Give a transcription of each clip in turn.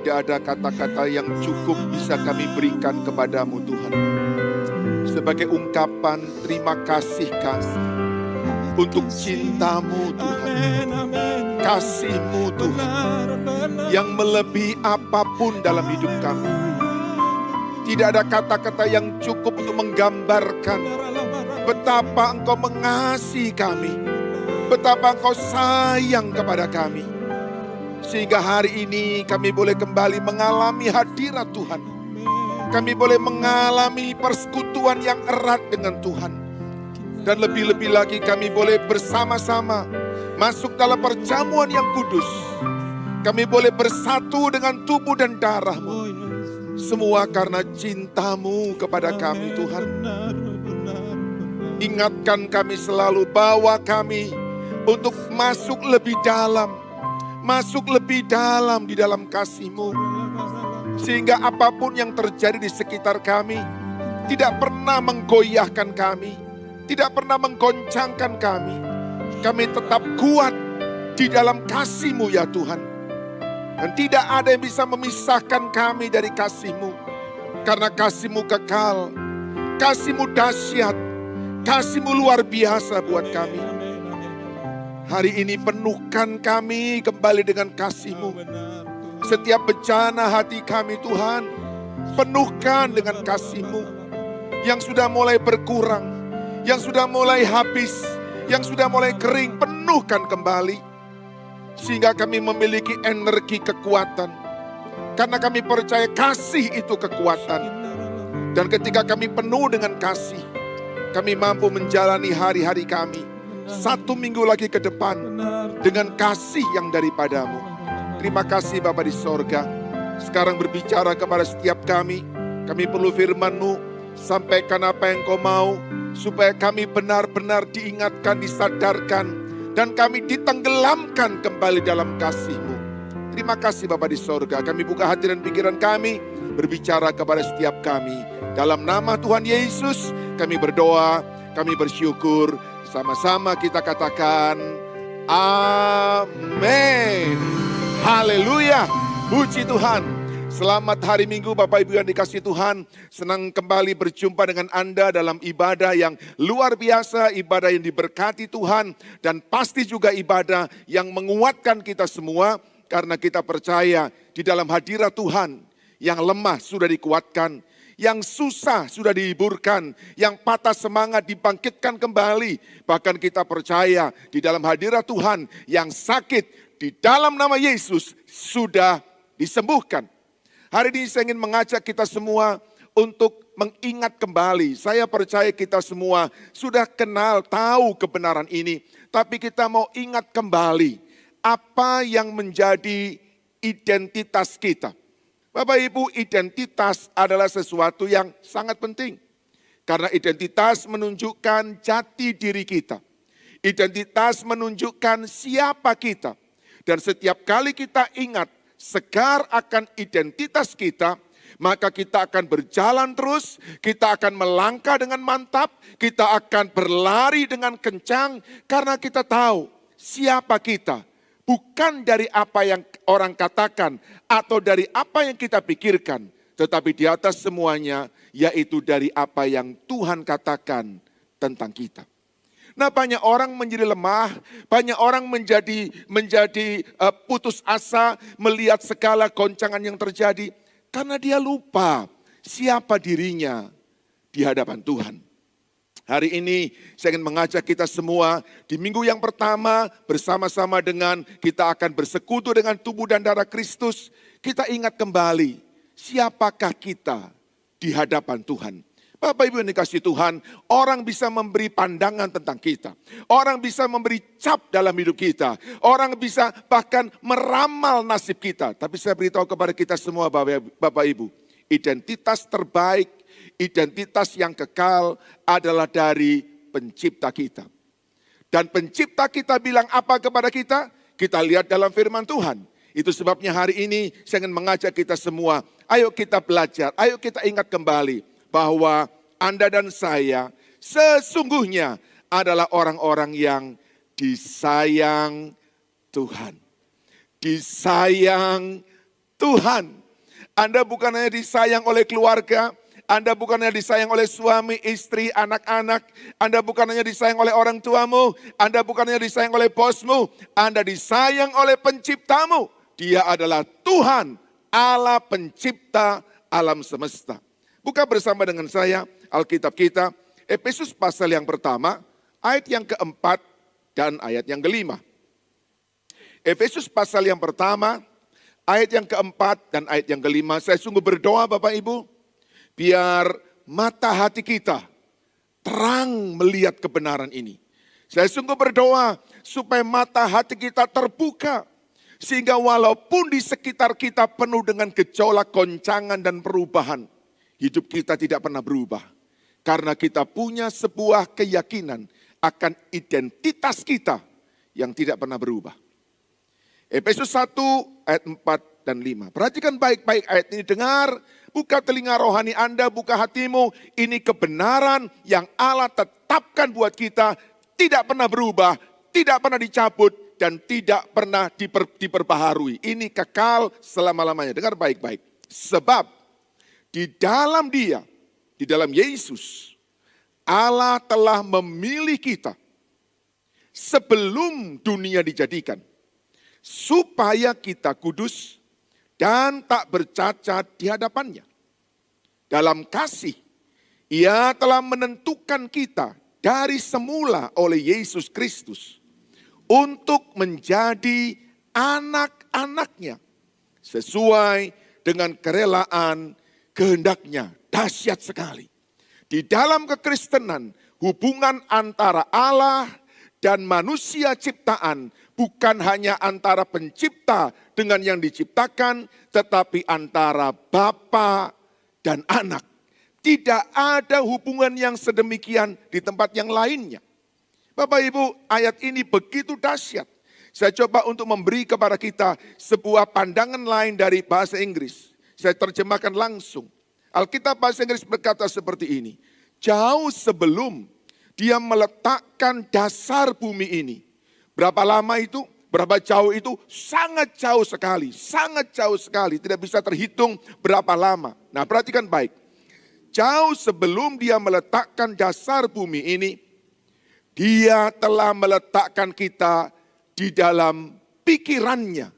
Tidak ada kata-kata yang cukup bisa kami berikan kepadamu Tuhan. Sebagai ungkapan terima kasih kami untuk cintamu Tuhan. Kasih-Mu Tuhan yang melebihi apapun dalam hidup kami. Tidak ada kata-kata yang cukup untuk menggambarkan betapa Engkau mengasihi kami. Betapa Engkau sayang kepada kami. Sehingga hari ini kami boleh kembali mengalami hadirat Tuhan. Kami boleh mengalami persekutuan yang erat dengan Tuhan. Dan lebih-lebih lagi kami boleh bersama-sama masuk dalam perjamuan yang kudus. Kami boleh bersatu dengan tubuh dan darah-Mu. Semua karena cinta-Mu kepada kami Tuhan. Ingatkan kami selalu, bawa kami untuk masuk lebih dalam. Masuk lebih dalam di dalam kasih-Mu. Sehingga apapun yang terjadi di sekitar kami tidak pernah menggoyahkan kami. Tidak pernah menggoncangkan kami. Kami tetap kuat di dalam kasih-Mu ya Tuhan. Dan tidak ada yang bisa memisahkan kami dari kasih-Mu. Karena kasih-Mu kekal. Kasih-Mu dahsyat. Kasih-Mu luar biasa buat kami. Hari ini penuhkan kami kembali dengan kasih-Mu. Setiap bencana hati kami Tuhan, penuhkan dengan kasih-Mu. Yang sudah mulai berkurang, yang sudah mulai habis, yang sudah mulai kering, penuhkan kembali. Sehingga kami memiliki energi kekuatan. Karena kami percaya kasih itu kekuatan. Dan ketika kami penuh dengan kasih, kami mampu menjalani hari-hari kami. 1 minggu lagi ke depan dengan kasih yang daripada-Mu. Terima kasih Bapa di sorga. Sekarang berbicara kepada setiap kami. Kami perlu firman-Mu. Sampaikan apa yang Kau mau. Supaya kami benar-benar diingatkan, disadarkan. Dan kami ditenggelamkan kembali dalam kasih-Mu. Terima kasih Bapa di sorga. Kami buka hati dan pikiran kami. Berbicara kepada setiap kami. Dalam nama Tuhan Yesus kami berdoa. Kami bersyukur. Sama-sama kita katakan, amin. Haleluya, puji Tuhan. Selamat hari Minggu Bapak Ibu yang dikasihi Tuhan. Senang kembali berjumpa dengan Anda dalam ibadah yang luar biasa, ibadah yang diberkati Tuhan. Dan pasti juga ibadah yang menguatkan kita semua. Karena kita percaya di dalam hadirat Tuhan, yang lemah sudah dikuatkan. Yang susah sudah dihiburkan, yang patah semangat dibangkitkan kembali. Bahkan kita percaya di dalam hadirat Tuhan yang sakit di dalam nama Yesus sudah disembuhkan. Hari ini saya ingin mengajak kita semua untuk mengingat kembali. Saya percaya kita semua sudah kenal, tahu kebenaran ini. Tapi kita mau ingat kembali apa yang menjadi identitas kita. Bapak Ibu, identitas adalah sesuatu yang sangat penting. Karena identitas menunjukkan jati diri kita. Identitas menunjukkan siapa kita. Dan setiap kali kita ingat segar akan identitas kita, maka kita akan berjalan terus, kita akan melangkah dengan mantap, kita akan berlari dengan kencang, karena kita tahu siapa kita. Bukan dari apa yang orang katakan atau dari apa yang kita pikirkan. Tetapi di atas semuanya yaitu dari apa yang Tuhan katakan tentang kita. Nah, banyak orang menjadi lemah, banyak orang menjadi putus asa melihat segala goncangan yang terjadi. Karena dia lupa siapa dirinya di hadapan Tuhan. Hari ini saya ingin mengajak kita semua di minggu yang pertama bersama-sama dengan kita akan bersekutu dengan tubuh dan darah Kristus. Kita ingat kembali siapakah kita di hadapan Tuhan. Bapak Ibu yang dikasihi Tuhan, orang bisa memberi pandangan tentang kita. Orang bisa memberi cap dalam hidup kita. Orang bisa bahkan meramal nasib kita. Tapi saya beritahu kepada kita semua Bapak Ibu, identitas terbaik, identitas yang kekal adalah dari pencipta kita. Dan pencipta kita bilang apa kepada kita? Kita lihat dalam firman Tuhan. Itu sebabnya hari ini saya ingin mengajak kita semua, ayo kita belajar, ayo kita ingat kembali bahwa Anda dan saya sesungguhnya adalah orang-orang yang disayang Tuhan. Disayang Tuhan. Anda bukan hanya disayang oleh keluarga, Anda bukan hanya disayang oleh suami, istri, anak-anak, Anda bukan hanya disayang oleh orang tuamu, Anda bukan hanya disayang oleh bosmu, Anda disayang oleh penciptamu. Dia adalah Tuhan, Allah pencipta alam semesta. Buka bersama dengan saya Alkitab kita, Efesus pasal yang pertama, ayat yang keempat dan ayat yang kelima. Efesus pasal yang pertama, ayat yang keempat dan ayat yang kelima. Saya sungguh berdoa Bapak Ibu, biar mata hati kita terang melihat kebenaran ini. Saya sungguh berdoa supaya mata hati kita terbuka. Sehingga walaupun di sekitar kita penuh dengan gejolak, goncangan dan perubahan, hidup kita tidak pernah berubah. Karena kita punya sebuah keyakinan akan identitas kita yang tidak pernah berubah. Efesus 1 ayat 4 dan 5. Perhatikan baik-baik ayat ini, dengar, buka telinga rohani Anda, buka hatimu. Ini kebenaran yang Allah tetapkan buat kita, tidak pernah berubah, tidak pernah dicabut, dan tidak pernah diperbaharui. Ini kekal selama-lamanya. Dengar baik-baik. Sebab di dalam Dia, di dalam Yesus, Allah telah memilih kita sebelum dunia dijadikan, supaya kita kudus dan tak bercacat di hadapannya. Dalam kasih, Ia telah menentukan kita dari semula oleh Yesus Kristus untuk menjadi anak-anaknya sesuai dengan kerelaan kehendaknya. Dahsyat sekali. Di dalam kekristenan, hubungan antara Allah dan manusia ciptaan bukan hanya antara pencipta dengan yang diciptakan, tetapi antara Bapa dan anak. Tidak ada hubungan yang sedemikian di tempat yang lainnya. Bapak Ibu, ayat ini begitu dahsyat. Saya coba untuk memberi kepada kita sebuah pandangan lain dari bahasa Inggris. Saya terjemahkan langsung. Alkitab bahasa Inggris berkata seperti ini. Jauh sebelum Dia meletakkan dasar bumi ini. Berapa lama itu? Berapa jauh itu? Sangat jauh sekali. Sangat jauh sekali. Tidak bisa terhitung berapa lama. Nah, perhatikan baik. Jauh sebelum Dia meletakkan dasar bumi ini, Dia telah meletakkan kita di dalam pikirannya.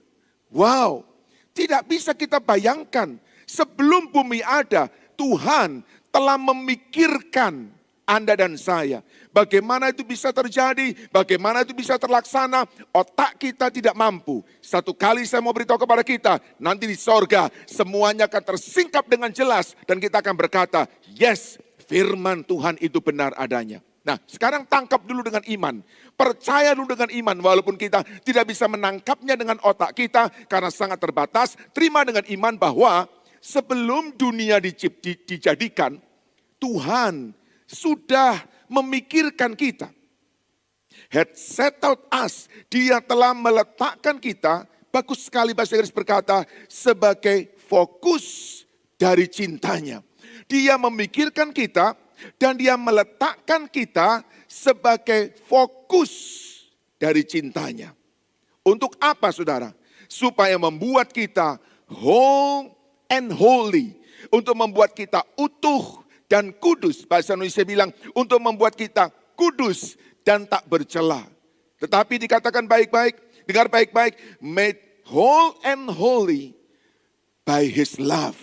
Wow, tidak bisa kita bayangkan. Sebelum bumi ada, Tuhan telah memikirkan Anda dan saya. Bagaimana itu bisa terjadi, bagaimana itu bisa terlaksana, otak kita tidak mampu. Satu kali saya mau beritahu kepada kita, nanti di sorga semuanya akan tersingkap dengan jelas. Dan kita akan berkata, yes, firman Tuhan itu benar adanya. Nah, sekarang tangkap dulu dengan iman. Percaya dulu dengan iman, walaupun kita tidak bisa menangkapnya dengan otak kita karena sangat terbatas. Terima dengan iman bahwa sebelum dunia dijadikan, Tuhan sudah memikirkan kita. Had settled us, Dia telah meletakkan kita, bagus sekali bahasa Inggris berkata, sebagai fokus dari cintanya. Dia memikirkan kita dan Dia meletakkan kita sebagai fokus dari cintanya. Untuk apa saudara? Supaya membuat kita whole and holy. Untuk membuat kita utuh dan kudus. Bahasa Indonesia bilang untuk membuat kita kudus dan tak bercela. Tetapi dikatakan baik-baik, dengar baik-baik, made whole and holy by His love.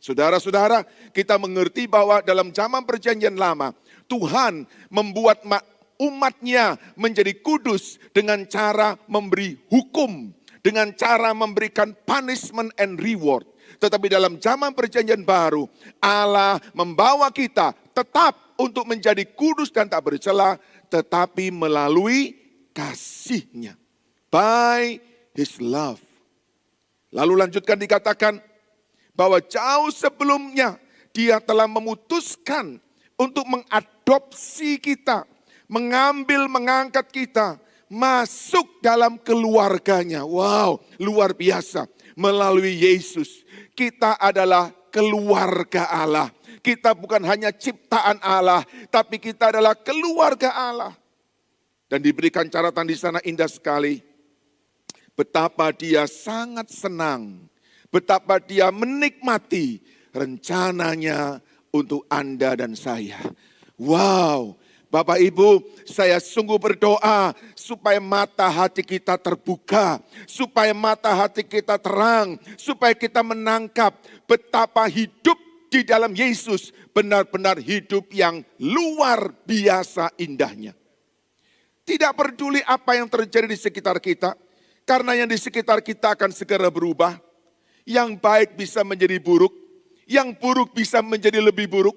Saudara-saudara, kita mengerti bahwa dalam zaman perjanjian lama, Tuhan membuat umatnya menjadi kudus dengan cara memberi hukum, dengan cara memberikan punishment and reward. Tetapi dalam zaman perjanjian baru, Allah membawa kita tetap untuk menjadi kudus dan tak bercela, tetapi melalui kasih-Nya. By His love. Lalu lanjutkan dikatakan bahwa jauh sebelumnya Dia telah memutuskan untuk mengadopsi kita, mengangkat kita, masuk dalam keluarganya. Wow, luar biasa. Melalui Yesus, kita adalah keluarga Allah. Kita bukan hanya ciptaan Allah, tapi kita adalah keluarga Allah. Dan diberikan catatan di sana indah sekali. Betapa Dia sangat senang, betapa Dia menikmati rencananya untuk Anda dan saya. Wow, Bapak Ibu, saya sungguh berdoa supaya mata hati kita terbuka, supaya mata hati kita terang, supaya kita menangkap betapa hidup di dalam Yesus benar-benar hidup yang luar biasa indahnya. Tidak peduli apa yang terjadi di sekitar kita, karena yang di sekitar kita akan segera berubah. Yang baik bisa menjadi buruk, yang buruk bisa menjadi lebih buruk,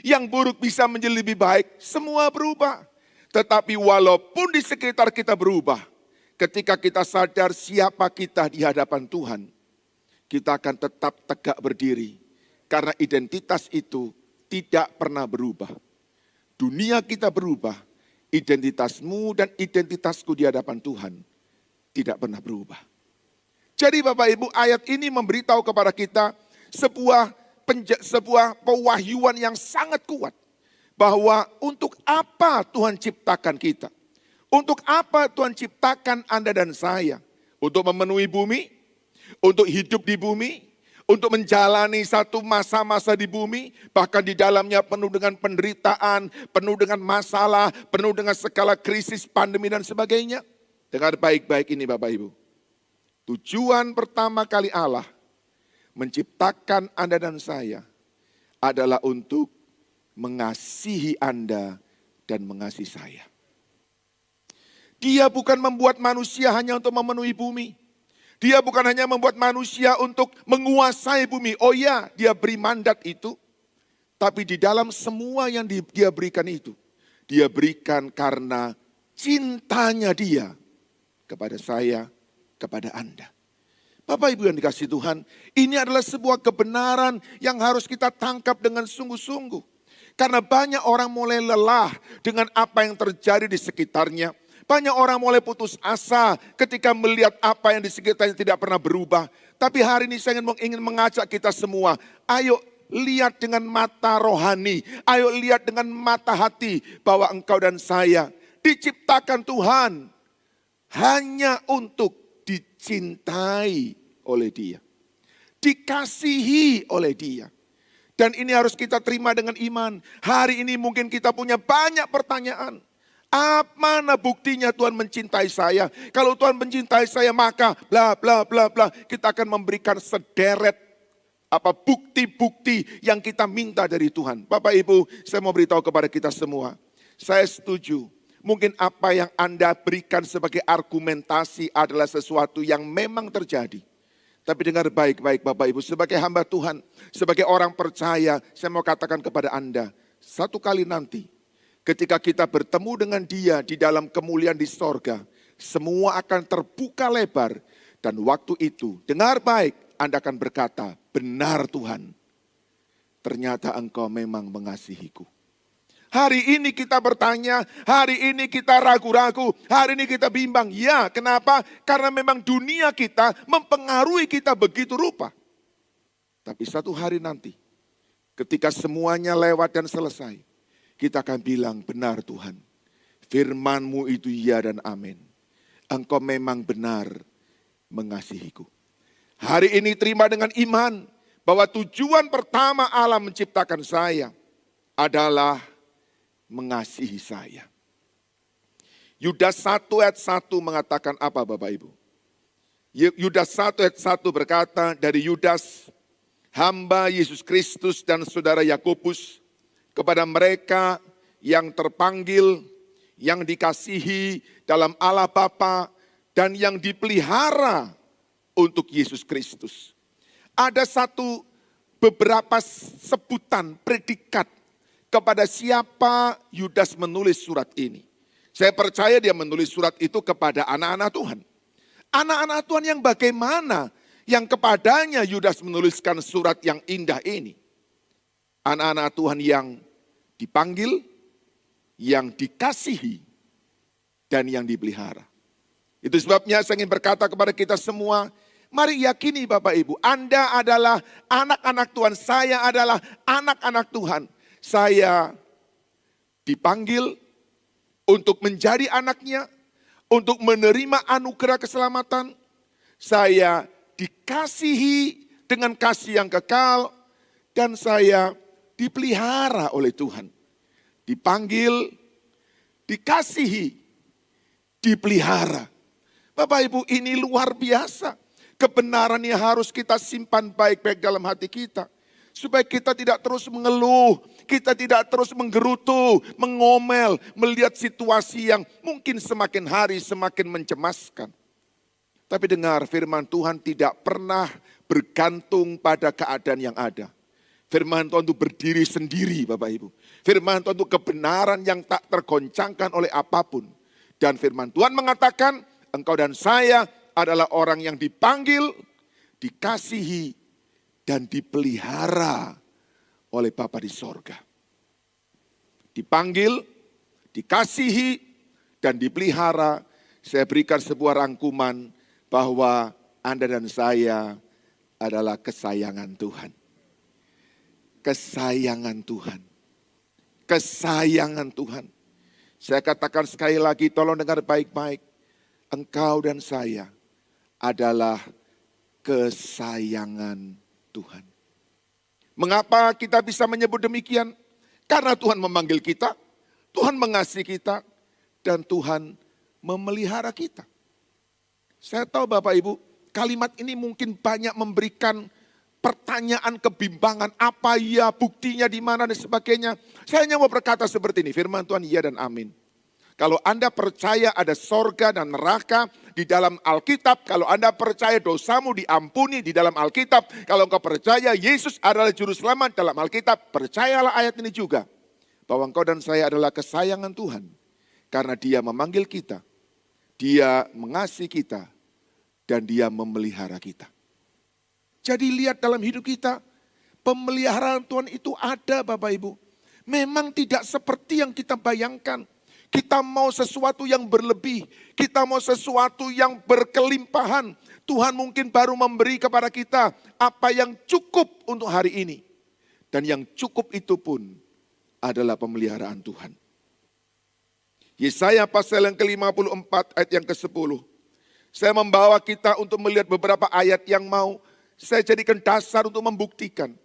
yang buruk bisa menjadi lebih baik, semua berubah. Tetapi walaupun di sekitar kita berubah, ketika kita sadar siapa kita di hadapan Tuhan, kita akan tetap tegak berdiri. Karena identitas itu tidak pernah berubah. Dunia kita berubah, identitasmu dan identitasku di hadapan Tuhan tidak pernah berubah. Jadi Bapak Ibu, ayat ini memberitahu kepada kita sebuah pewahyuan yang sangat kuat. Bahwa untuk apa Tuhan ciptakan kita? Untuk apa Tuhan ciptakan Anda dan saya? Untuk memenuhi bumi? Untuk hidup di bumi? Untuk menjalani satu masa-masa di bumi, bahkan di dalamnya penuh dengan penderitaan, penuh dengan masalah, penuh dengan segala krisis, pandemi dan sebagainya. Dengar baik-baik ini Bapak Ibu. Tujuan pertama kali Allah menciptakan Anda dan saya adalah untuk mengasihi Anda dan mengasihi saya. Dia bukan membuat manusia hanya untuk memenuhi bumi. Dia bukan hanya membuat manusia untuk menguasai bumi. Oh ya, Dia beri mandat itu. Tapi di dalam semua yang Dia berikan itu, Dia berikan karena cintanya Dia kepada saya, kepada Anda. Bapak Ibu yang dikasihi Tuhan, ini adalah sebuah kebenaran yang harus kita tangkap dengan sungguh-sungguh. Karena banyak orang mulai lelah dengan apa yang terjadi di sekitarnya. Banyak orang mulai putus asa ketika melihat apa yang di sekitarnya tidak pernah berubah. Tapi hari ini saya ingin mengajak kita semua, ayo lihat dengan mata rohani, ayo lihat dengan mata hati bahwa engkau dan saya diciptakan Tuhan hanya untuk dicintai oleh Dia, dikasihi oleh Dia. Dan ini harus kita terima dengan iman. Hari ini mungkin kita punya banyak pertanyaan. Mana buktinya Tuhan mencintai saya? Kalau Tuhan mencintai saya maka bla bla bla bla. Kita akan memberikan sederet bukti-bukti yang kita minta dari Tuhan. Bapak Ibu, saya mau beritahu kepada kita semua. Saya setuju. Mungkin apa yang Anda berikan sebagai argumentasi adalah sesuatu yang memang terjadi. Tapi dengar baik-baik Bapak Ibu, sebagai hamba Tuhan, sebagai orang percaya, saya mau katakan kepada Anda, satu kali nanti, ketika kita bertemu dengan Dia di dalam kemuliaan di sorga, semua akan terbuka lebar. Dan waktu itu, dengar baik, Anda akan berkata, benar Tuhan, ternyata Engkau memang mengasihiku. Hari ini kita bertanya, hari ini kita ragu-ragu, hari ini kita bimbang. Ya, kenapa? Karena memang dunia kita mempengaruhi kita begitu rupa. Tapi satu hari nanti, ketika semuanya lewat dan selesai, kita akan bilang, benar Tuhan, firman-Mu itu ya dan amin. Engkau memang benar mengasihiku. Hari ini terima dengan iman, bahwa tujuan pertama Allah menciptakan saya adalah mengasihi saya. Yudas 1 ayat 1 mengatakan apa Bapak Ibu? Yudas 1 ayat 1 berkata, dari Yudas, hamba Yesus Kristus dan saudara Yakobus, kepada mereka yang terpanggil, yang dikasihi dalam Allah Bapa, dan yang dipelihara untuk Yesus Kristus. ada beberapa sebutan, predikat kepada siapa Yudas menulis surat ini. Saya percaya dia menulis surat itu kepada anak-anak Tuhan. Anak-anak Tuhan yang bagaimana yang kepadanya Yudas menuliskan surat yang indah ini. Anak-anak Tuhan yang dipanggil, yang dikasihi, dan yang dipelihara. Itu sebabnya saya ingin berkata kepada kita semua, mari yakini Bapak Ibu, Anda adalah anak-anak Tuhan, saya adalah anak-anak Tuhan. Saya dipanggil untuk menjadi anaknya, untuk menerima anugerah keselamatan. Saya dikasihi dengan kasih yang kekal, dan saya dipelihara oleh Tuhan. Dipanggil, dikasihi, dipelihara. Bapak Ibu, ini luar biasa. Kebenaran yang harus kita simpan baik-baik dalam hati kita. Supaya kita tidak terus mengeluh, kita tidak terus menggerutu, mengomel, melihat situasi yang mungkin semakin hari semakin mencemaskan. Tapi dengar, firman Tuhan tidak pernah bergantung pada keadaan yang ada. Firman Tuhan itu berdiri sendiri Bapak Ibu. Firman Tuhan itu kebenaran yang tak tergoncangkan oleh apapun. Dan firman Tuhan mengatakan, engkau dan saya adalah orang yang dipanggil, dikasihi, dan dipelihara oleh Bapa di sorga. Dipanggil, dikasihi, dan dipelihara. Saya berikan sebuah rangkuman bahwa Anda dan saya adalah kesayangan Tuhan. Kesayangan Tuhan. Kesayangan Tuhan. Saya katakan sekali lagi, tolong dengar baik-baik. Engkau dan saya adalah kesayangan Tuhan. Mengapa kita bisa menyebut demikian? Karena Tuhan memanggil kita, Tuhan mengasihi kita, dan Tuhan memelihara kita. Saya tahu Bapak Ibu, kalimat ini mungkin banyak memberikan pertanyaan, kebimbangan, apa ya, buktinya di mana dan sebagainya. Saya hanya mau berkata seperti ini, firman Tuhan iya dan amin. Kalau Anda percaya ada sorga dan neraka di dalam Alkitab, kalau Anda percaya dosamu diampuni di dalam Alkitab, kalau engkau percaya Yesus adalah juru selamat dalam Alkitab, percayalah ayat ini juga. Bahwa engkau dan saya adalah kesayangan Tuhan. Karena Dia memanggil kita, Dia mengasihi kita, dan Dia memelihara kita. Jadi lihat dalam hidup kita, pemeliharaan Tuhan itu ada Bapak Ibu. Memang tidak seperti yang kita bayangkan. Kita mau sesuatu yang berlebih, kita mau sesuatu yang berkelimpahan. Tuhan mungkin baru memberi kepada kita apa yang cukup untuk hari ini. Dan yang cukup itu pun adalah pemeliharaan Tuhan. Yesaya pasal yang ke-54 ayat yang ke-10. Saya membawa kita untuk melihat beberapa ayat yang mau saya jadikan dasar untuk membuktikan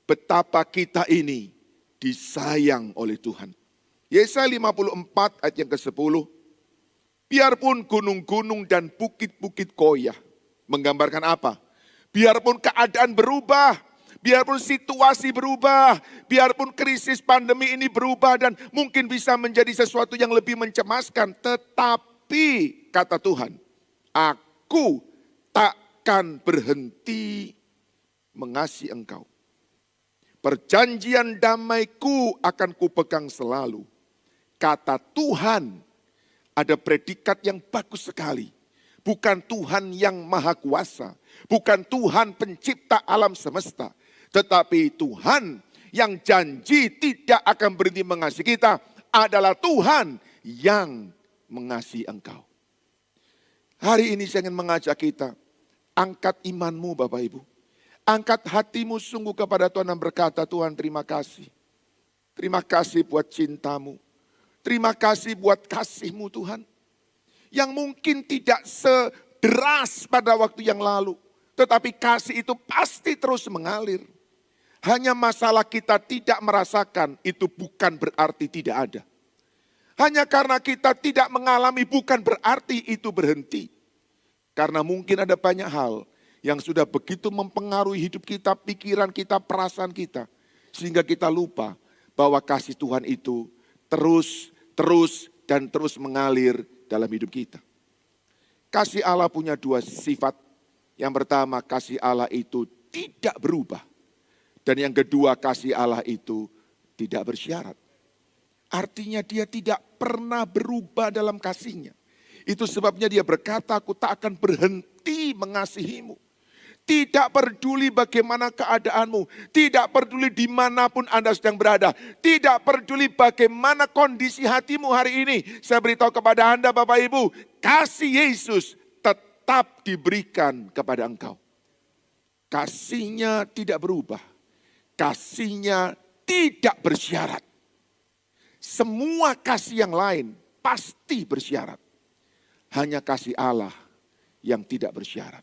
betapa kita ini disayang oleh Tuhan. Yesaya 54 ayat yang ke-10. Biarpun gunung-gunung dan bukit-bukit goyah. Menggambarkan apa? Biarpun keadaan berubah, biarpun situasi berubah, biarpun krisis pandemi ini berubah dan mungkin bisa menjadi sesuatu yang lebih mencemaskan. Tetapi kata Tuhan, aku takkan berhenti mengasihi engkau. Perjanjian damaiku akan kupegang selalu. Kata Tuhan, ada predikat yang bagus sekali. Bukan Tuhan yang maha kuasa. Bukan Tuhan pencipta alam semesta. Tetapi Tuhan yang janji tidak akan berhenti mengasihi kita adalah Tuhan yang mengasihi engkau. Hari ini saya ingin mengajak kita, angkat imanmu Bapak Ibu. Angkat hatimu sungguh kepada Tuhan dan berkata, Tuhan terima kasih. Terima kasih buat cintamu. Terima kasih buat kasih-Mu Tuhan. Yang mungkin tidak sederas pada waktu yang lalu. Tetapi kasih itu pasti terus mengalir. Hanya masalah kita tidak merasakan itu bukan berarti tidak ada. Hanya karena kita tidak mengalami bukan berarti itu berhenti. Karena mungkin ada banyak hal yang sudah begitu mempengaruhi hidup kita, pikiran kita, perasaan kita. Sehingga kita lupa bahwa kasih Tuhan itu terus mengalir dalam hidup kita. Kasih Allah punya dua sifat. Yang pertama, kasih Allah itu tidak berubah. Dan yang kedua, kasih Allah itu tidak bersyarat. Artinya dia tidak pernah berubah dalam kasihnya. Itu sebabnya dia berkata, aku tak akan berhenti mengasihimu. Tidak peduli bagaimana keadaanmu. Tidak peduli dimanapun Anda sedang berada. Tidak peduli bagaimana kondisi hatimu hari ini. Saya beritahu kepada Anda Bapak Ibu, kasih Yesus tetap diberikan kepada engkau. Kasihnya tidak berubah. Kasihnya tidak bersyarat. Semua kasih yang lain pasti bersyarat. Hanya kasih Allah yang tidak bersyarat.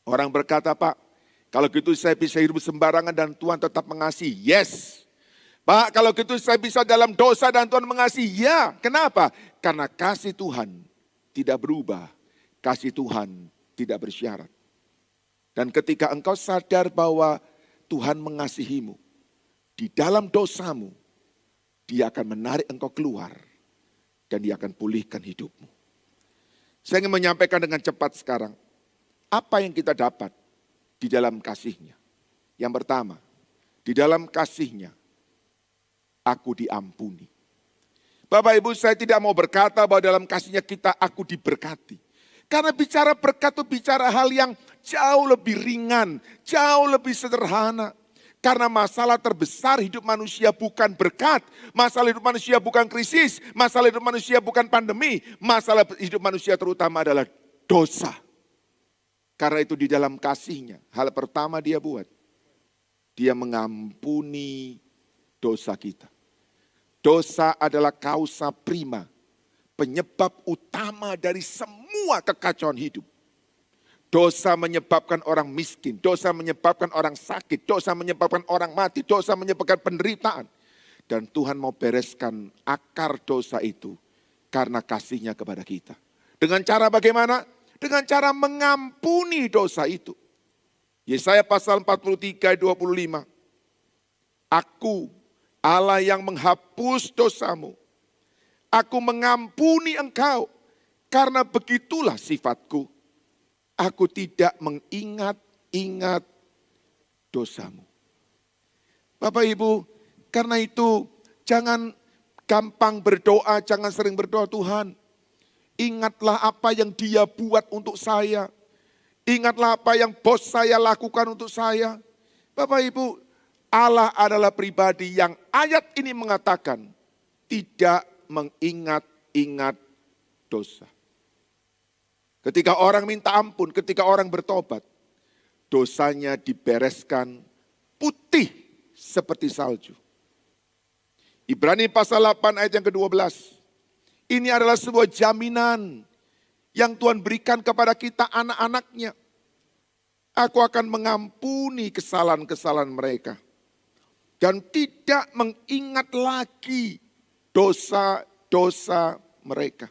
Orang berkata, Pak, kalau gitu saya bisa hidup sembarangan dan Tuhan tetap mengasihi. Yes. Pak, kalau gitu saya bisa dalam dosa dan Tuhan mengasihi. Ya, kenapa? Karena kasih Tuhan tidak berubah. Kasih Tuhan tidak bersyarat. Dan ketika engkau sadar bahwa Tuhan mengasihimu, di dalam dosamu, Dia akan menarik engkau keluar dan Dia akan pulihkan hidupmu. Saya ingin menyampaikan dengan cepat sekarang. Apa yang kita dapat di dalam kasih-Nya? Yang pertama, di dalam kasih-Nya, aku diampuni. Bapak Ibu, saya tidak mau berkata bahwa dalam kasih-Nya kita aku diberkati. Karena bicara berkat itu bicara hal yang jauh lebih ringan, jauh lebih sederhana. Karena masalah terbesar hidup manusia bukan berkat, masalah hidup manusia bukan krisis, masalah hidup manusia bukan pandemi, masalah hidup manusia terutama adalah dosa. Karena itu di dalam kasih-Nya, hal pertama Dia buat, Dia mengampuni dosa kita. Dosa adalah kausa prima, penyebab utama dari semua kekacauan hidup. Dosa menyebabkan orang miskin, dosa menyebabkan orang sakit, dosa menyebabkan orang mati, dosa menyebabkan penderitaan. Dan Tuhan mau bereskan akar dosa itu karena kasih-Nya kepada kita. Dengan cara bagaimana? Dengan cara mengampuni dosa itu. Yesaya pasal 43 ayat 25. Aku Allah yang menghapus dosamu. Aku mengampuni engkau. Karena begitulah sifatku. Aku tidak mengingat-ingat dosamu. Bapak Ibu, karena itu jangan gampang berdoa, jangan sering berdoa, Tuhan, ingatlah apa yang Dia buat untuk saya. Ingatlah apa yang bos saya lakukan untuk saya. Bapak Ibu, Allah adalah pribadi yang ayat ini mengatakan tidak mengingat-ingat dosa. Ketika orang minta ampun, ketika orang bertobat, dosanya dibereskan putih seperti salju. Ibrani pasal 8 ayat yang ke-12. Ini adalah sebuah jaminan yang Tuhan berikan kepada kita anak-anaknya. Aku akan mengampuni kesalahan-kesalahan mereka. Dan tidak mengingat lagi dosa-dosa mereka.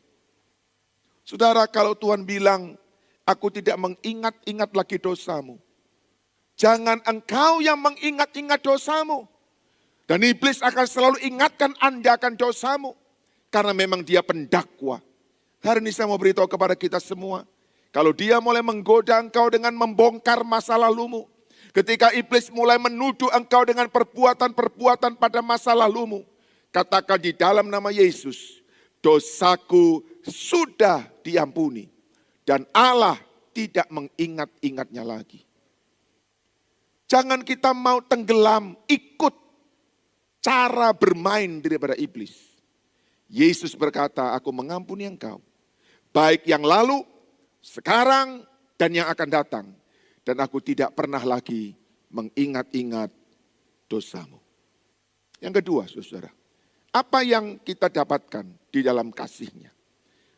Saudara, kalau Tuhan bilang, aku tidak mengingat-ingat lagi dosamu. Jangan engkau yang mengingat-ingat dosamu. Dan iblis akan selalu ingatkan Anda akan dosamu. Karena memang dia pendakwa. Hari ini saya mau beritahu kepada kita semua. Kalau dia mulai menggoda engkau dengan membongkar masa lalumu. Ketika iblis mulai menuduh engkau dengan perbuatan-perbuatan pada masa lalumu. Katakan di dalam nama Yesus, dosaku sudah diampuni. Dan Allah tidak mengingat-ingatnya lagi. Jangan kita mau tenggelam ikut cara bermain daripada iblis. Yesus berkata, aku mengampuni engkau. Baik yang lalu, sekarang, dan yang akan datang. Dan aku tidak pernah lagi mengingat-ingat dosamu. Yang kedua, saudara. Apa yang kita dapatkan di dalam kasih-Nya?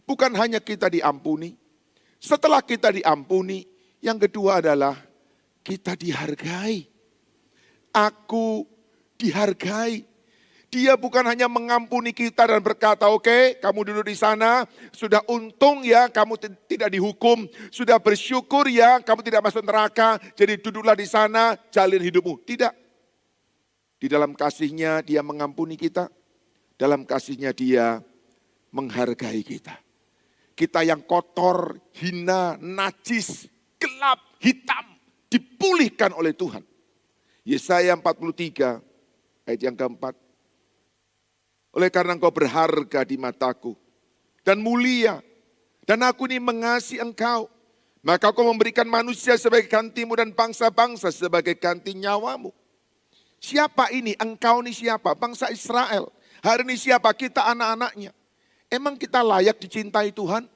Bukan hanya kita diampuni. Setelah kita diampuni, yang kedua adalah kita dihargai. Aku dihargai. Dia bukan hanya mengampuni kita dan berkata, oke, kamu duduk di sana, sudah untung ya kamu tidak dihukum, sudah bersyukur ya kamu tidak masuk neraka, jadi duduklah di sana, jalin hidupmu. Tidak. Di dalam kasih-Nya Dia mengampuni kita, dalam kasih-Nya Dia menghargai kita. Kita yang kotor, hina, najis, gelap, hitam, dipulihkan oleh Tuhan. Yesaya 43 ayat yang keempat. Oleh karena engkau berharga di mataku dan mulia, dan aku ini mengasihi engkau, maka kau memberikan manusia sebagai gantimu dan bangsa-bangsa sebagai ganti nyawamu. Siapa ini? Engkau ini siapa? Bangsa Israel. Hari ini siapa? Kita anak-anaknya. Emang kita layak dicintai Tuhan?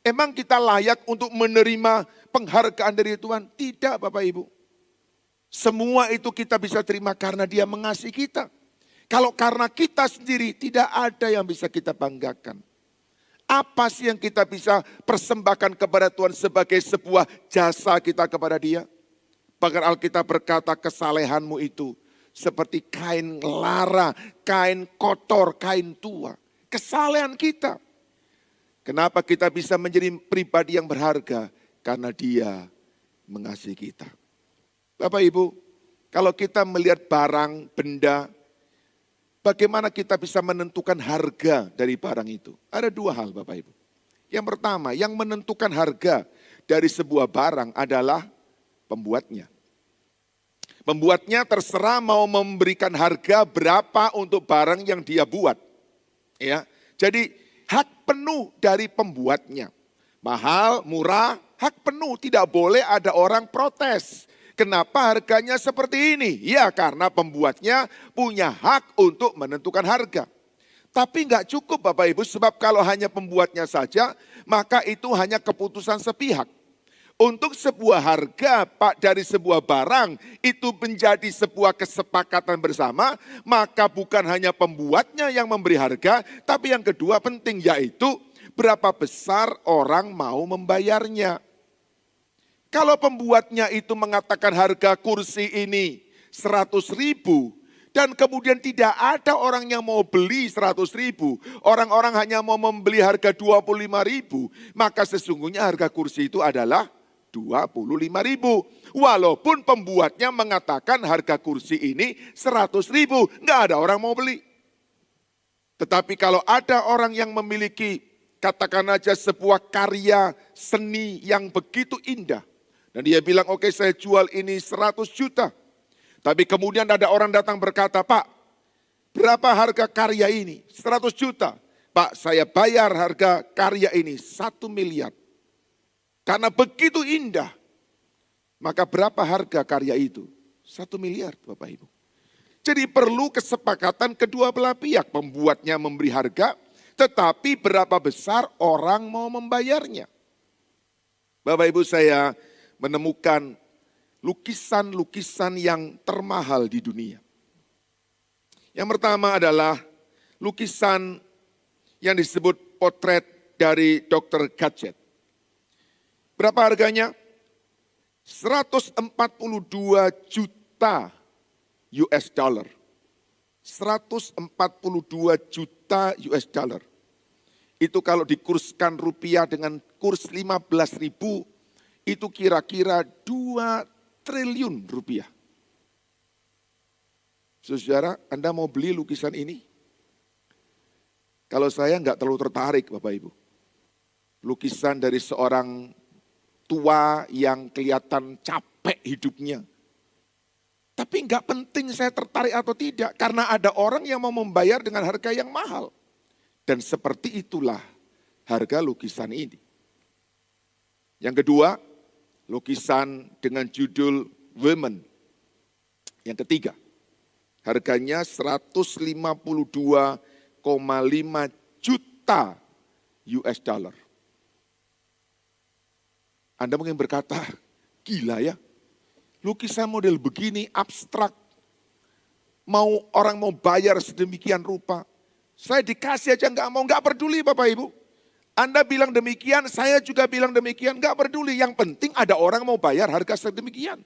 Emang kita layak untuk menerima penghargaan dari Tuhan? Tidak, Bapak Ibu. Semua itu kita bisa terima karena Dia mengasihi kita. Kalau karena kita sendiri, tidak ada yang bisa kita banggakan. Apa sih yang kita bisa persembahkan kepada Tuhan sebagai sebuah jasa kita kepada Dia? Bahkan Alkitab berkata, kesalehanmu itu seperti kain lara, kain kotor, kain tua. Kesalehan kita. Kenapa kita bisa menjadi pribadi yang berharga? Karena Dia mengasihi kita. Bapak Ibu, kalau kita melihat barang, benda, bagaimana kita bisa menentukan harga dari barang itu? Ada dua hal Bapak Ibu. Yang pertama, yang menentukan harga dari sebuah barang adalah pembuatnya. Pembuatnya terserah mau memberikan harga berapa untuk barang yang dia buat. Ya, jadi hak penuh dari pembuatnya. Mahal, murah, hak penuh, tidak boleh ada orang protes. Kenapa harganya seperti ini? Ya karena pembuatnya punya hak untuk menentukan harga. Tapi enggak cukup Bapak Ibu, sebab kalau hanya pembuatnya saja, maka itu hanya keputusan sepihak. Untuk sebuah harga dari sebuah barang itu menjadi sebuah kesepakatan bersama, maka bukan hanya pembuatnya yang memberi harga, tapi yang kedua penting yaitu berapa besar orang mau membayarnya. Kalau pembuatnya itu mengatakan harga kursi ini 100.000 dan kemudian tidak ada orang yang mau beli 100.000, orang-orang hanya mau membeli harga 25.000, maka sesungguhnya harga kursi itu adalah 25.000. Walaupun pembuatnya mengatakan harga kursi ini 100.000, nggak ada orang mau beli. Tetapi kalau ada orang yang memiliki, katakan aja sebuah karya seni yang begitu indah, dan dia bilang, oke, saya jual ini 100 juta. Tapi kemudian ada orang datang berkata, Pak, berapa harga karya ini? 100 juta. Pak, saya bayar harga karya ini 1 miliar. Karena begitu indah. Maka berapa harga karya itu? 1 miliar Bapak Ibu. Jadi perlu kesepakatan kedua belah pihak. Pembuatnya memberi harga, tetapi berapa besar orang mau membayarnya. Bapak Ibu, saya menemukan lukisan-lukisan yang termahal di dunia. Yang pertama adalah lukisan yang disebut potret dari Dr. Gadget. Berapa harganya? 142 juta US dollar. 142 juta US dollar. Itu kalau dikurskan rupiah dengan kurs 15.000, itu kira-kira 2 triliun rupiah. Saudara, Anda mau beli lukisan ini? Kalau saya enggak terlalu tertarik Bapak Ibu. Lukisan dari seorang tua yang kelihatan capek hidupnya. Tapi enggak penting saya tertarik atau tidak, karena ada orang yang mau membayar dengan harga yang mahal. Dan seperti itulah harga lukisan ini. Yang kedua, lukisan dengan judul Women. Yang ketiga, harganya 152,5 juta US dollar. Anda mungkin berkata, gila ya, lukisan model begini abstrak. Orang mau bayar sedemikian rupa. Saya dikasih aja nggak peduli Bapak Ibu. Anda bilang demikian, saya juga bilang demikian, nggak peduli. Yang penting ada orang mau bayar harga sedemikian.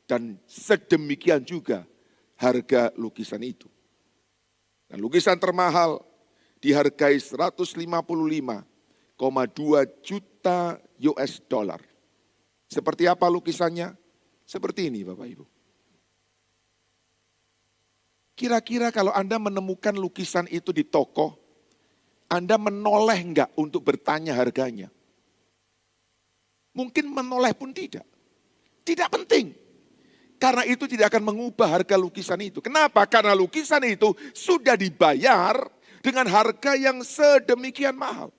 Dan sedemikian juga harga lukisan itu. Dan lukisan termahal dihargai 155,2 juta US dollar. Seperti apa lukisannya? Seperti ini Bapak Ibu. Kira-kira kalau Anda menemukan lukisan itu di toko, Anda menoleh enggak untuk bertanya harganya? Mungkin menoleh pun tidak. Tidak penting. Karena itu tidak akan mengubah harga lukisan itu. Kenapa? Karena lukisan itu sudah dibayar dengan harga yang sedemikian mahal.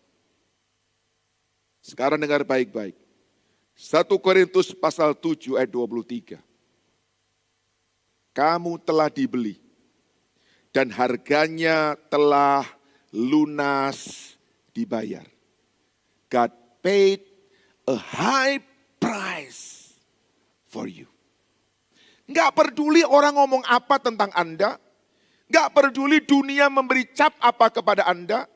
Sekarang dengar baik-baik. 1 Korintus pasal 7 ayat 23. Kamu telah dibeli dan harganya telah lunas dibayar. God paid a high price for you. Enggak peduli orang ngomong apa tentang Anda. Enggak peduli dunia memberi cap apa kepada Anda.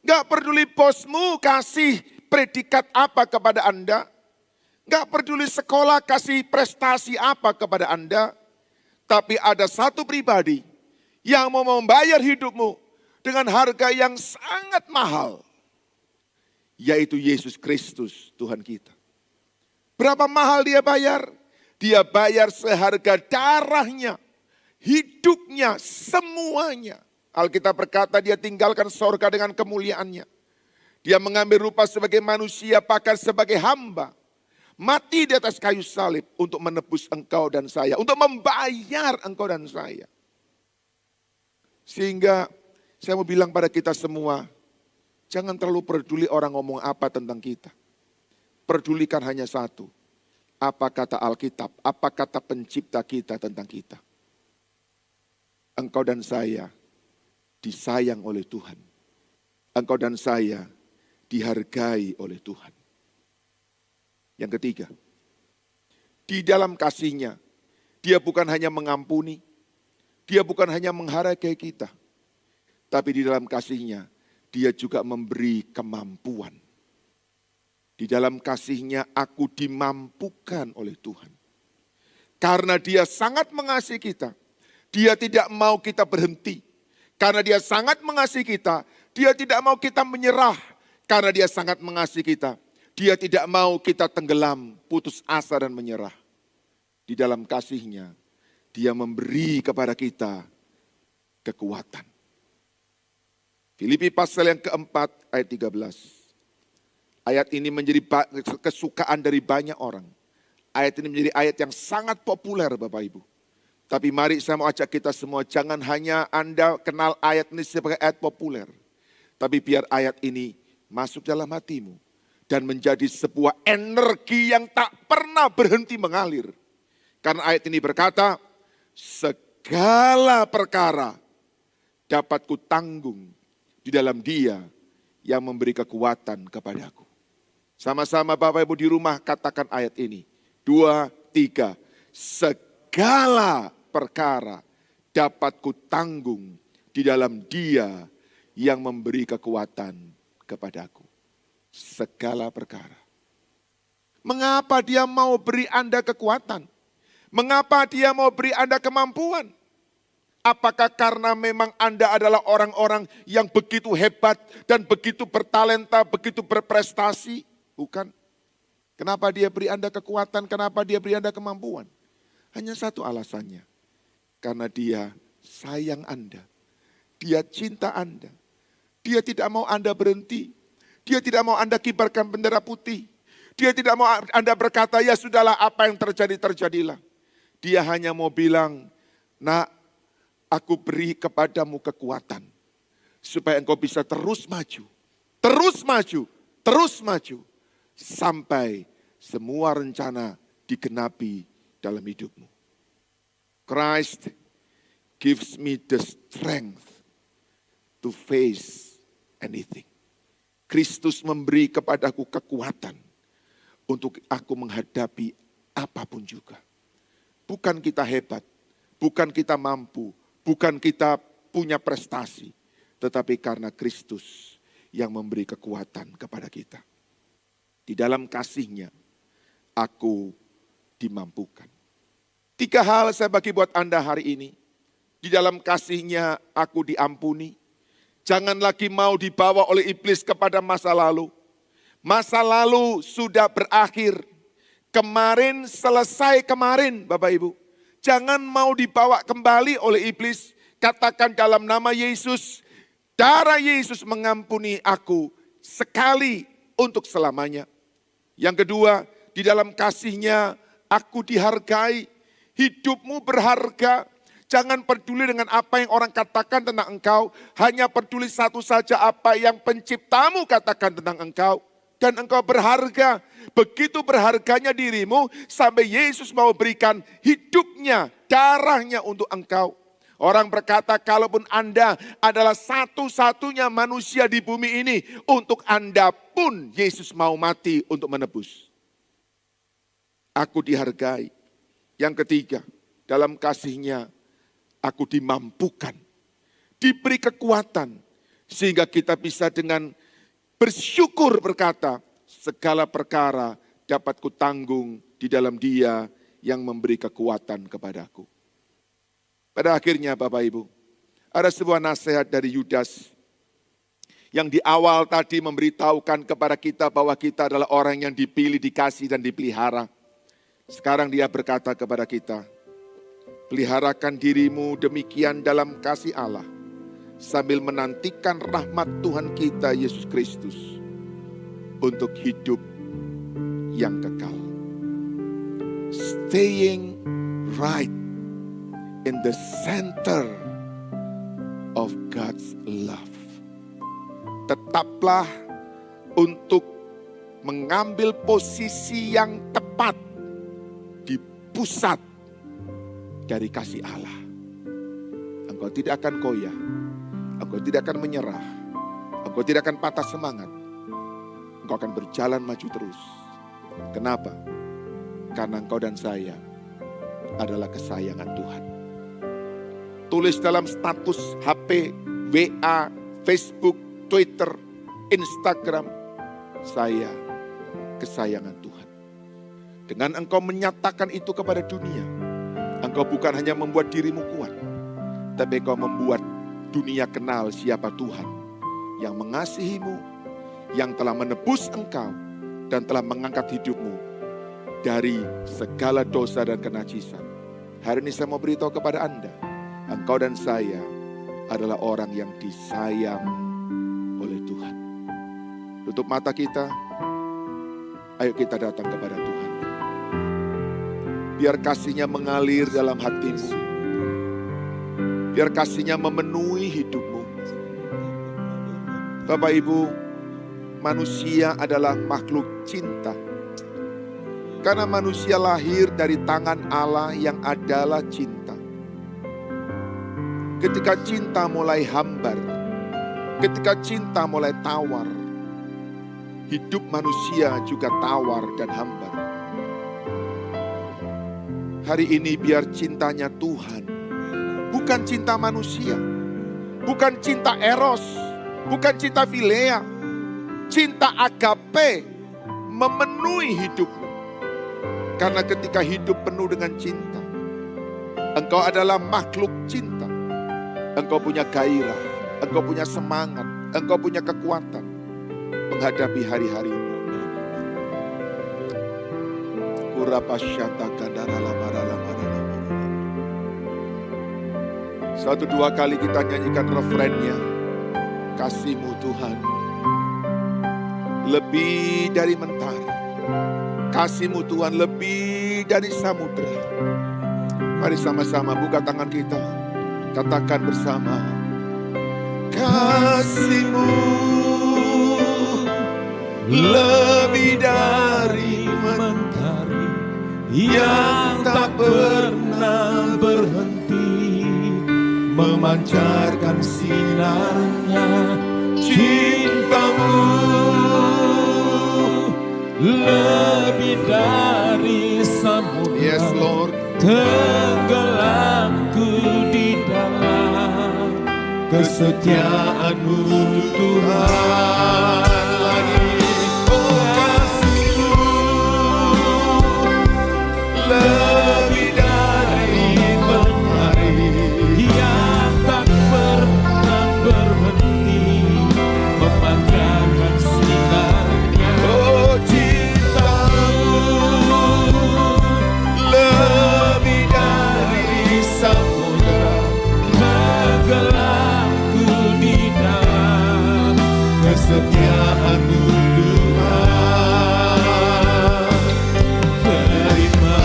Enggak peduli bosmu kasih predikat apa kepada Anda. Enggak peduli sekolah kasih prestasi apa kepada Anda. Tapi ada satu pribadi yang mau membayar hidupmu dengan harga yang sangat mahal. Yaitu Yesus Kristus Tuhan kita. Berapa mahal dia bayar? Dia bayar seharga darahnya, hidupnya, semuanya. Alkitab berkata dia tinggalkan sorga dengan kemuliaannya. Dia mengambil rupa sebagai manusia, bahkan sebagai hamba. Mati di atas kayu salib untuk menebus engkau dan saya. Untuk membayar engkau dan saya. Sehingga saya mau bilang pada kita semua, jangan terlalu peduli orang ngomong apa tentang kita. Pedulikan hanya satu. Apa kata Alkitab, apa kata pencipta kita tentang kita. Engkau dan saya disayang oleh Tuhan. Engkau dan saya dihargai oleh Tuhan. Yang ketiga, di dalam kasih-Nya, Dia bukan hanya mengampuni, Dia bukan hanya menghargai kita, tapi di dalam kasih-Nya, Dia juga memberi kemampuan. Di dalam kasih-Nya aku dimampukan oleh Tuhan. Karena Dia sangat mengasihi kita. Dia tidak mau kita berhenti. Karena Dia sangat mengasihi kita. Dia tidak mau kita menyerah. Karena Dia sangat mengasihi kita. Dia tidak mau kita tenggelam, putus asa dan menyerah. Di dalam kasih-Nya Dia memberi kepada kita kekuatan. Filipi pasal yang keempat ayat 13. Ayat ini menjadi kesukaan dari banyak orang. Ayat ini menjadi ayat yang sangat populer Bapak Ibu. Tapi mari saya mau ajak kita semua, jangan hanya Anda kenal ayat ini sebagai ayat populer. Tapi biar ayat ini masuk dalam hatimu. Dan menjadi sebuah energi yang tak pernah berhenti mengalir. Karena ayat ini berkata, segala perkara dapat kutanggung di dalam Dia yang memberi kekuatan kepadaku. Sama-sama Bapak Ibu di rumah katakan ayat ini. 2, 3. Segala perkara dapat kutanggung di dalam Dia yang memberi kekuatan kepadaku. Segala perkara. Mengapa Dia mau beri Anda kekuatan? Mengapa Dia mau beri Anda kemampuan? Apakah karena memang Anda adalah orang-orang yang begitu hebat dan begitu bertalenta, begitu berprestasi? Bukan. Kenapa Dia beri Anda kekuatan? Kenapa Dia beri Anda kemampuan? Hanya satu alasannya. Karena Dia sayang Anda. Dia cinta Anda. Dia tidak mau Anda berhenti. Dia tidak mau Anda kibarkan bendera putih. Dia tidak mau Anda berkata, ya sudahlah apa yang terjadi, terjadilah. Dia hanya mau bilang, nak, aku beri kepadamu kekuatan. Supaya engkau bisa terus maju. Terus maju. Terus maju. Sampai semua rencana digenapi dalam hidupmu. Christ gives me the strength to face anything. Kristus memberi kepadaku kekuatan untuk aku menghadapi apapun juga. Bukan kita hebat, bukan kita mampu, bukan kita punya prestasi, tetapi karena Kristus yang memberi kekuatan kepada kita. Di dalam kasih-Nya, aku dimampukan. 3 hal saya bagi buat Anda hari ini. Di dalam kasih-Nya, aku diampuni. Jangan lagi mau dibawa oleh iblis kepada masa lalu. Masa lalu sudah berakhir. Kemarin selesai kemarin, Bapak Ibu. Jangan mau dibawa kembali oleh iblis. Katakan dalam nama Yesus, darah Yesus mengampuni aku sekali untuk selamanya. Yang kedua, di dalam kasih-Nya Aku dihargai, hidupmu berharga. Jangan peduli dengan apa yang orang katakan tentang engkau. Hanya peduli satu saja, apa yang penciptamu katakan tentang engkau. Dan engkau berharga. Begitu berharganya dirimu sampai Yesus mau berikan hidupnya, darahnya untuk engkau. Orang berkata, kalaupun Anda adalah satu-satunya manusia di bumi ini, untuk Anda pun Yesus mau mati untuk menebus. Aku dihargai. Yang ketiga, dalam kasih-Nya aku dimampukan, diberi kekuatan, sehingga kita bisa dengan bersyukur berkata, segala perkara dapat kutanggung di dalam Dia yang memberi kekuatan kepadaku. Pada akhirnya Bapak Ibu, ada sebuah nasihat dari Yudas yang di awal tadi memberitahukan kepada kita bahwa kita adalah orang yang dipilih, dikasih dan dipelihara. Sekarang dia berkata kepada kita, peliharakan dirimu demikian dalam kasih Allah, sambil menantikan rahmat Tuhan kita Yesus Kristus untuk hidup yang kekal. Staying right in the center of God's love. Tetaplah untuk mengambil posisi yang tepat di pusat dari kasih Allah. Engkau tidak akan goyah, engkau tidak akan menyerah, engkau tidak akan patah semangat. Engkau akan berjalan maju terus. Kenapa? Karena engkau dan saya adalah kesayangan Tuhan. Tulis dalam status HP, WA, Facebook, Twitter, Instagram, saya kesayangan Tuhan. Dengan engkau menyatakan itu kepada dunia, engkau bukan hanya membuat dirimu kuat, tapi engkau membuat dunia kenal siapa Tuhan yang mengasihimu, yang telah menebus engkau dan telah mengangkat hidupmu dari segala dosa dan kenajisan. Hari ini saya mau beritahu kepada Anda, engkau dan saya adalah orang yang disayang oleh Tuhan. Tutup mata kita, ayo kita datang kepada Tuhan. Biar kasih-Nya mengalir dalam hatimu. Biar kasih-Nya memenuhi hidupmu. Bapak Ibu, manusia adalah makhluk cinta. Karena manusia lahir dari tangan Allah yang adalah cinta. Ketika cinta mulai hambar, ketika cinta mulai tawar, hidup manusia juga tawar dan hambar. Hari ini biar cintanya Tuhan, bukan cinta manusia, bukan cinta eros, bukan cinta philea, cinta agape memenuhi hidupmu. Karena ketika hidup penuh dengan cinta, engkau adalah makhluk cinta. Engkau punya gairah, engkau punya semangat, engkau punya kekuatan menghadapi hari-harimu. Satu dua kali kita nyanyikan refrennya. Kasih-Mu Tuhan lebih dari mentari, kasih-Mu Tuhan lebih dari samudera. Mari sama-sama buka tangan kita, katakan bersama. Kasih-Mu lebih dari mentari yang tak pernah berhenti, memancarkan sinarnya. Cinta-Mu lebih dari samudera. Yes, Lord. Tenggelamku di dalam kesetiaan-Mu Tuhan. Lagi kasih-Mu lebih dari mentari yang tak pernah berhenti, memancarkan sinarnya. Oh, cinta-Mu lebih dari samudera, tenggelamku di dalam kesetiaan-Mu Tuhan. Terima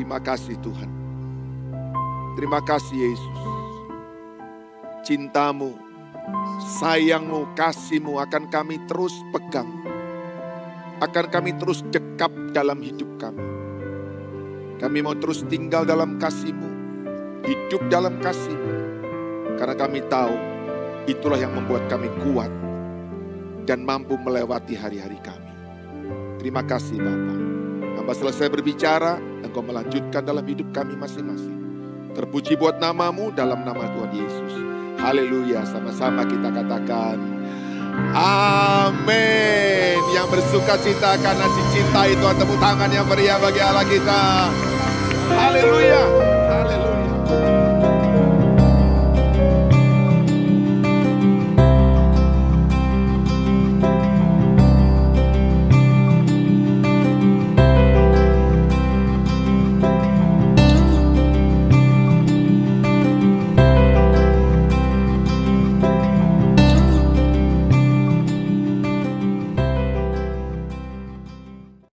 Terima kasih Tuhan. Terima kasih Yesus. Cintamu, sayangmu, kasihmu akan kami terus pegang. Akan kami terus dekap dalam hidup kami. Kami mau terus tinggal dalam kasihmu, hidup dalam kasihmu. Karena kami tahu itulah yang membuat kami kuat dan mampu melewati hari-hari kami. Terima kasih Bapa. Hamba selesai berbicara, Engkau melanjutkan dalam hidup kami masing-masing. Terpuji buat namamu dalam nama Tuhan Yesus. Haleluya, sama-sama kita katakan amin. Yang bersuka cita karena dicintai Tuhan, tepuk tangan yang meriah bagi Allah kita. Haleluya.